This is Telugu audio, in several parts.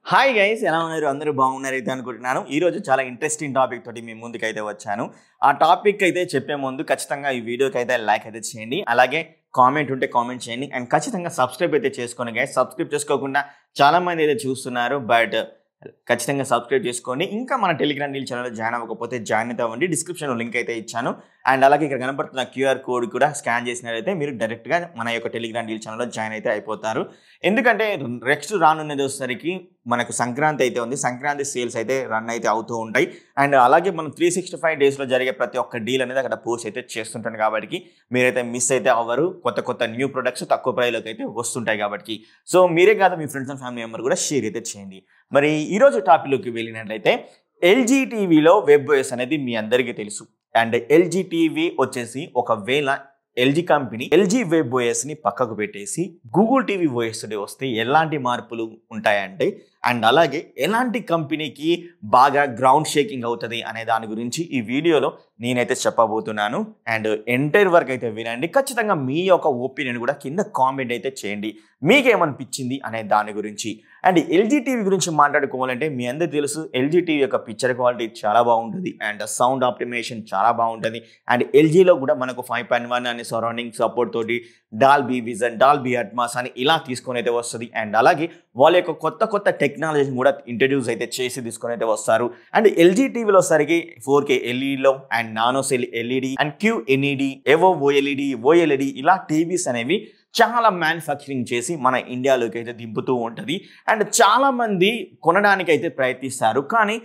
హాయ్ గైస్, ఎలా ఉన్నారు? అందరూ బాగున్నారైతే అనుకుంటున్నాను. ఈరోజు చాలా ఇంట్రెస్టింగ్ టాపిక్ తోటి మీ ముందుకైతే వచ్చాను. ఆ టాపిక్ అయితే చెప్పే ముందు ఖచ్చితంగా ఈ వీడియోకి అయితే లైక్ అయితే చేయండి. అలాగే కామెంట్ ఉంటే కామెంట్ చేయండి. అండ్ ఖచ్చితంగా సబ్స్క్రైబ్ అయితే చేసుకోండి గైస్. సబ్స్క్రైబ్ చేసుకోకుండా చాలామంది అయితే చూస్తున్నారు, బట్ ఖచ్చితంగా సబ్స్క్రైబ్ చేసుకోండి. ఇంకా మన టెలిగ్రామ్ డీల్ ఛానల్లో జాయిన్ అవ్వకపోతే జాయిన్ అయితే అవ్వండి. డిస్క్రిప్షన్లో లింక్ అయితే ఇచ్చాను. అండ్ అలాగే ఇక్కడ కనబడుతున్న క్యూఆర్ కోడ్ కూడా స్కాన్ చేసినట్లయితే మీరు డైరెక్ట్గా మన యొక్క టెలిగ్రామ్ డీల్ ఛానల్లో జాయిన్ అయితే అయిపోతారు. ఎందుకంటే నెక్స్ట్ రానున్నది వచ్చేసరికి మనకు సంక్రాంతి అయితే ఉంది. సంక్రాంతి సేల్స్ అయితే రన్ అయితే అవుతూ ఉంటాయి. అండ్ అలాగే మనం 365 డేస్లో జరిగే ప్రతి ఒక్క డీల్ అనేది అక్కడ పోస్ట్ అయితే చేస్తుంటాను. కాబట్టి మీరైతే మిస్ అయితే అవ్వరు. కొత్త న్యూ ప్రొడక్ట్స్ తక్కువ ప్రైస్లోకి అయితే వస్తుంటాయి. కాబట్టి సో మీరే కాదు, మీ ఫ్రెండ్స్ అండ్ ఫ్యామిలీ మెంబర్ కూడా షేర్ అయితే చేయండి. మరి ఈరోజు టాపిక్లోకి వెళ్ళినట్లయితే ఎల్జీ టీవీలో వెబ్ ఓఎస్ అనేది మీ అందరికీ తెలుసు. అండ్ ఎల్జీ టీవీ వచ్చేసి ఒకవేళ ఎల్జీ కంపెనీ ఎల్జీ వెబ్ ఓఎస్ని పక్కకు పెట్టేసి గూగుల్ టీవీ ఓఎస్ వస్తే ఎలాంటి మార్పులు ఉంటాయంటే, అండ్ అలాగే ఎలాంటి కంపెనీకి బాగా గ్రౌండ్ షేకింగ్ అవుతుంది అనే దాని గురించి ఈ వీడియోలో నేనైతే చెప్పబోతున్నాను. అండ్ ఎంటైర్ వర్క్ అయితే వినండి. ఖచ్చితంగా మీ యొక్క ఒపీనియన్ కూడా కింద కామెంట్ అయితే చేయండి, మీకేమనిపించింది అనే దాని గురించి. అండ్ ఎల్జీ టీవీ గురించి మాట్లాడుకోవాలంటే మీ అందరికీ తెలుసు, ఎల్జీ టీవీ యొక్క పిక్చర్ క్వాలిటీ చాలా బాగుంటుంది. అండ్ సౌండ్ ఆప్టిమైజేషన్ చాలా బాగుంటుంది. అండ్ ఎల్జీలో కూడా మనకు 5.1 అనే సరౌండింగ్ సపోర్ట్ తోటి డాల్బీ విజన్, డాల్బీ అట్మాస్ అని ఇలా తీసుకొని అయితే వస్తుంది. అండ్ అలాగే వాళ్ళ యొక్క కొత్త టెక్నాలజీని కూడా ఇంట్రడ్యూస్ అయితే చేసి తీసుకొని అయితే వస్తారు. అండ్ ఎల్జీ టీవీలో సరికి 4K ఎల్ఈడిలో and nano cell LED and QNED, Evo OLED ఇలా టీవీస్ అనేవి చాలా మ్యానుఫ్యాక్చరింగ్ చేసి మన ఇండియాలోకి అయితే దింపుతూ ఉంటుంది. అండ్ చాలామంది కొనడానికి అయితే ప్రయత్నిస్తారు. కానీ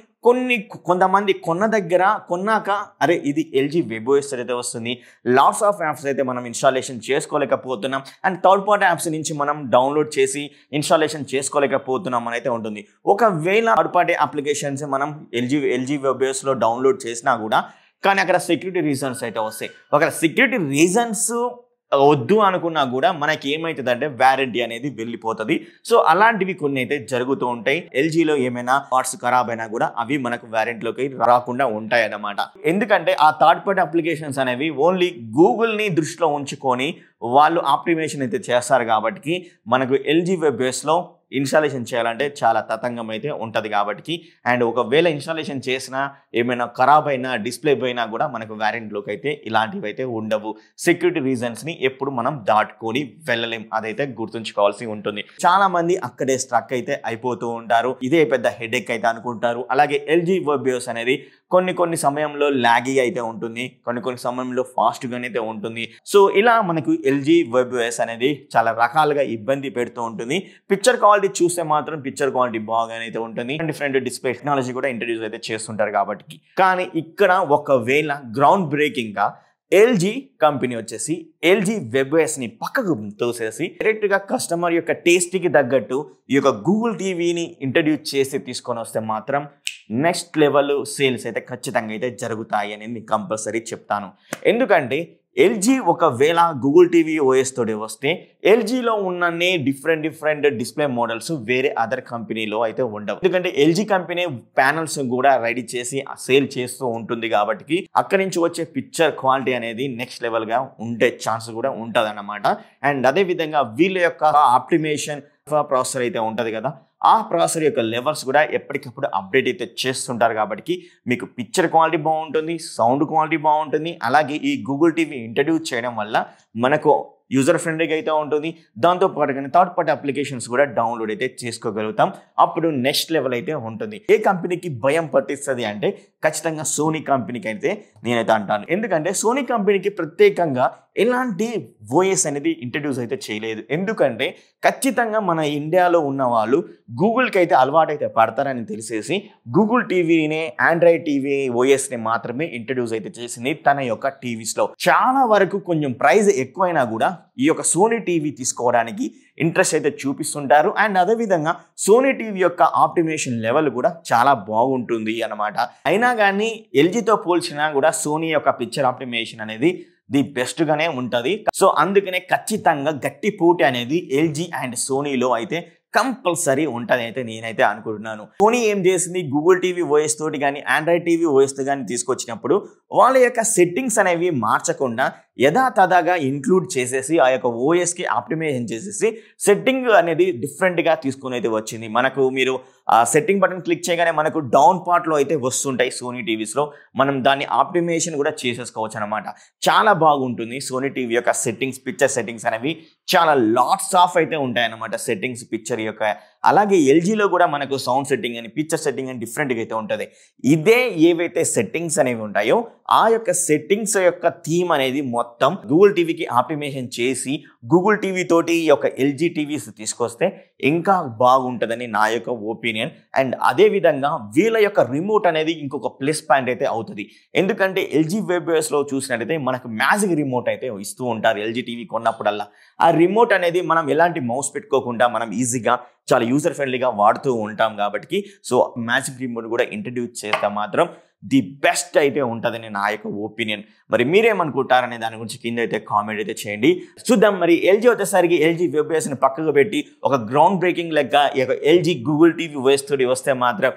కొంతమంది కొన్నాక అరే ఇది ఎల్జీ వెబ్ ఓఎస్ అయితే వస్తుంది, లాట్స్ ఆఫ్ యాప్స్ అయితే మనం ఇన్స్టాలేషన్ చేసుకోలేకపోతున్నాం, అండ్ థర్డ్ పార్టీ యాప్స్ నుంచి మనం డౌన్లోడ్ చేసి ఇన్స్టాలేషన్ చేసుకోలేకపోతున్నాం అని అయితే ఉంటుంది. ఒకవేళ థర్డ్ పార్టీ అప్లికేషన్స్ మనం ఎల్జీ వెబ్ ఓఎస్లో డౌన్లోడ్ చేసినా కూడా కానీ అక్కడ సెక్యూరిటీ రీజన్స్ అయితే వస్తాయి. ఒక సెక్యూరిటీ రీజన్స్ వద్దు అనుకున్నా కూడా మనకి ఏమవుతుందంటే వారంటీ అనేది వెళ్ళిపోతుంది. సో అలాంటివి కొన్ని అయితే జరుగుతూ ఉంటాయి. ఎల్జీలో ఏమైనా పార్ట్స్ ఖరాబ్ అయినా కూడా అవి మనకు వారంటీలోకి రాకుండా ఉంటాయి అన్నమాట. ఎందుకంటే ఆ థర్డ్ పార్టీ అప్లికేషన్స్ అనేవి ఓన్లీ గూగుల్ని దృష్టిలో ఉంచుకొని వాళ్ళు ఆప్టిమైజేషన్ అయితే చేస్తారు. కాబట్టి మనకు ఎల్జీ వెబ్ ఓఎస్లో ఇన్స్టాలేషన్ చేయాలంటే చాలా తతంగం అయితే ఉంటుంది. కాబట్టి అండ్ ఒకవేళ ఇన్స్టాలేషన్ చేసినా ఏమైనా ఖరాబ్ అయినా డిస్ప్లే పోయినా కూడా మనకు వారంటీలోకి అయితే ఇలాంటివి అయితే ఉండవు. సెక్యూరిటీ రీజన్స్ని ఎప్పుడు మనం దాటుకొని వెళ్ళలేం, అదైతే గుర్తుంచుకోవాల్సి ఉంటుంది. చాలా మంది అక్కడే స్ట్రక్ అయితే అయిపోతూ ఉంటారు. ఇదే పెద్ద హెడేక్ అయితే అనుకుంటారు. అలాగే ఎల్జీ వెబ్ ఓఎస్ అనేది కొన్ని సమయంలో లాగీ అయితే ఉంటుంది, కొన్ని సమయంలో ఫాస్ట్గా అయితే ఉంటుంది. సో ఇలా మనకు ఎల్జీ వెబ్ ఓఎస్ అనేది చాలా రకాలుగా ఇబ్బంది పెడుతూ ఉంటుంది. పిక్చర్ క్వాలిటీ చూస్తే మాత్రం పిక్చర్ క్వాలిటీ బాగానే అయితే ఉంటుంది. డిఫరెంట్ డిస్ప్లే టెక్నాలజీ కూడా ఇంట్రడ్యూస్ అయితే చేస్తుంటారు. కాబట్టి కానీ ఇక్కడ ఒకవేళ గ్రౌండ్ బ్రేకింగ్ గా ఎల్జీ కంపెనీ వచ్చేసి ఎల్జీ వెబ్ ఓఎస్ని పక్కకు తోసేసి డైరెక్ట్గా కస్టమర్ యొక్క టేస్ట్కి తగ్గట్టు ఈ యొక్క గూగుల్ టీవీని ఇంట్రడ్యూస్ చేసి తీసుకొని వస్తే మాత్రం నెక్స్ట్ లెవెల్ సేల్స్ అయితే ఖచ్చితంగా అయితే జరుగుతాయి అనేది కంపల్సరీ చెప్తాను. ఎందుకంటే ఎల్జీ ఒకవేళ గూగుల్ టీవీ ఓఎస్ తోటి వస్తే ఎల్జీలో ఉన్ననే డిఫరెంట్ డిస్ప్లే మోడల్స్ వేరే అదర్ కంపెనీలో అయితే ఉండవు. ఎందుకంటే ఎల్జీ కంపెనీ ప్యానల్స్ కూడా రెడీ చేసి సేల్ చేస్తూ ఉంటుంది. కాబట్టి అక్కడి నుంచి వచ్చే పిక్చర్ క్వాలిటీ అనేది నెక్స్ట్ లెవెల్ గా ఉండే ఛాన్స్ కూడా ఉంటుంది అన్నమాట. అండ్ అదే విధంగా వీళ్ళ యొక్క ఆప్టిమైజేషన్ ప్రాసెసర్ అయితే ఉంటుంది కదా, ఆ ప్రాసెసర్ యొక్క లెవెల్స్ కూడా ఎప్పటికప్పుడు అప్డేట్ అయితే చేస్తుంటారు. కాబట్టి మీకు పిక్చర్ క్వాలిటీ బాగుంటుంది, సౌండ్ క్వాలిటీ బాగుంటుంది. అలాగే ఈ గూగుల్ టీవీ ఇంట్రడ్యూస్ చేయడం వల్ల మనకు యూజర్ ఫ్రెండ్లీగా అయితే ఉంటుంది. దాంతోపాటు కానీ థర్డ్ పార్టీ అప్లికేషన్స్ కూడా డౌన్లోడ్ అయితే చేసుకోగలుగుతాం. అప్పుడు నెక్స్ట్ లెవెల్ అయితే ఉంటుంది. ఏ కంపెనీకి భయం పట్టిస్తుంది అంటే ఖచ్చితంగా సోనీ కంపెనీకి అయితే నేనైతే అంటాను. ఎందుకంటే సోనీ కంపెనీకి ప్రత్యేకంగా ఎలాంటి ఓఎస్ అనేది ఇంట్రడ్యూస్ అయితే చేయలేదు. ఎందుకంటే ఖచ్చితంగా మన ఇండియాలో ఉన్న వాళ్ళు గూగుల్కి అయితే అలవాటు అయితే పడతారని తెలిసేసి గూగుల్ టీవీనే ఆండ్రాయిడ్ టీవీ ఓఎస్ని మాత్రమే ఇంట్రడ్యూస్ అయితే చేసింది తన యొక్క టీవీస్లో. చాలా వరకు కొంచెం ప్రైస్ ఎక్కువైనా కూడా ఈ యొక్క సోనీ టీవీ తీసుకోవడానికి ఇంట్రెస్ట్ అయితే చూపిస్తుంటారు. అండ్ అదేవిధంగా సోనీ టీవీ యొక్క ఆప్టిమైజేషన్ లెవెల్ కూడా చాలా బాగుంటుంది అన్నమాట. అయినా కానీ ఎల్జీతో పోల్చినా కూడా సోనీ యొక్క పిక్చర్ ఆప్టిమైజేషన్ అనేది ది బెస్ట్ గానే ఉంటుంది. సో అందుకనే ఖచ్చితంగా గట్టి పోటీ అనేది ఎల్జీ అండ్ సోనీలో అయితే కంపల్సరీ ఉంటుంది అయితే నేనైతే అనుకుంటున్నాను. సోనీ ఏం చేసింది, గూగుల్ టీవీ ఓఎస్ తోటి కానీ ఆండ్రాయిడ్ టీవీ ఓఎస్ తో కానీ తీసుకొచ్చినప్పుడు వాళ్ళ యొక్క సెట్టింగ్స్ అనేవి మార్చకుండా యథాతథాగా ఇంక్లూడ్ చేసేసి ఆ యొక్క ఓఎస్కి ఆప్టిమైజేషన్ చేసేసి సెట్టింగ్ అనేది డిఫరెంట్గా తీసుకుని అయితే వచ్చింది. మనకు మీరు ఆ సెట్టింగ్ బటన్ క్లిక్ చేయగానే మనకు డౌన్ పార్ట్లో అయితే వస్తుంటాయి సోనీ టీవీస్లో. మనం దాన్ని ఆప్టిమైజేషన్ కూడా చేసేసుకోవచ్చు అనమాట. చాలా బాగుంటుంది సోనీ టీవీ యొక్క సెట్టింగ్స్, పిక్చర్ సెట్టింగ్స్ అనేవి చాలా లాట్స్ ఆఫ్ అయితే ఉంటాయన్నమాట సెట్టింగ్స్ పిక్చర్ యొక్క. అలాగే ఎల్జీలో కూడా మనకు సౌండ్ సెట్టింగ్ అని, పిక్చర్ సెట్టింగ్ అని డిఫరెంట్గా అయితే ఉంటుంది. ఇదే ఏవైతే సెట్టింగ్స్ అనేవి ఉంటాయో ఆ యొక్క సెట్టింగ్స్ యొక్క థీమ్ అనేది మొత్తం గూగుల్ టీవీకి ఆప్టిమైజేషన్ చేసి గూగుల్ టీవీ తోటి ఈ యొక్క ఎల్జీ టీవీస్ తీసుకొస్తే ఇంకా బాగుంటుందని నా యొక్క ఒపీనియన్. అండ్ అదేవిధంగా వీళ్ళ యొక్క రిమోట్ అనేది ఇంకొక ప్లస్ పాయింట్ అయితే అవుతుంది. ఎందుకంటే ఎల్జీ వెబ్వేర్స్లో చూసినట్టయితే మనకు మ్యాజిక్ రిమోట్ అయితే ఇస్తూ ఉంటారు ఎల్జీ టీవీ కొన్నప్పుడల్లా. ఆ రిమోట్ అనేది మనం ఎలాంటి మౌస్ పెట్టుకోకుండా మనం ఈజీగా చాలా యూజర్ ఫ్రెండ్లీగా వాడుతూ ఉంటాం కాబట్టి సో మ్యాజిక్ రిమోట్ కూడా ఇంట్రడ్యూస్ చేస్తే మాత్రం ది బెస్ట్ అయితే ఉంటుందని నా యొక్క ఒపీనియన్. మరి మీరేమనుకుంటారనే దాని గురించి కింద అయితే కామెంట్ అయితే చేయండి. చూద్దాం మరి ఎల్జీ వచ్చేసరికి ఎల్జీ వెబ్వేర్స్ని పక్కకు పెట్టి ఒక గ్రౌండ్ బ్రేకింగ్ లెక్క ఈ యొక్క ఎల్జీ గూగుల్ టీవీ వేస్ తోటి వస్తే మాత్రం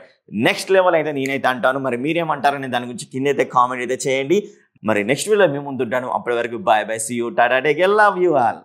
నెక్స్ట్ లెవెల్ అయితే నేనైతే అంటాను. మరి మీరేమంటారనే దాని గురించి కింద అయితే కామెంట్ అయితే చేయండి. మరి నెక్స్ట్ వీడియోలో మేము ముందుంటాను. అప్పటి వరకు bye bye, see you, tata, take care, love you all.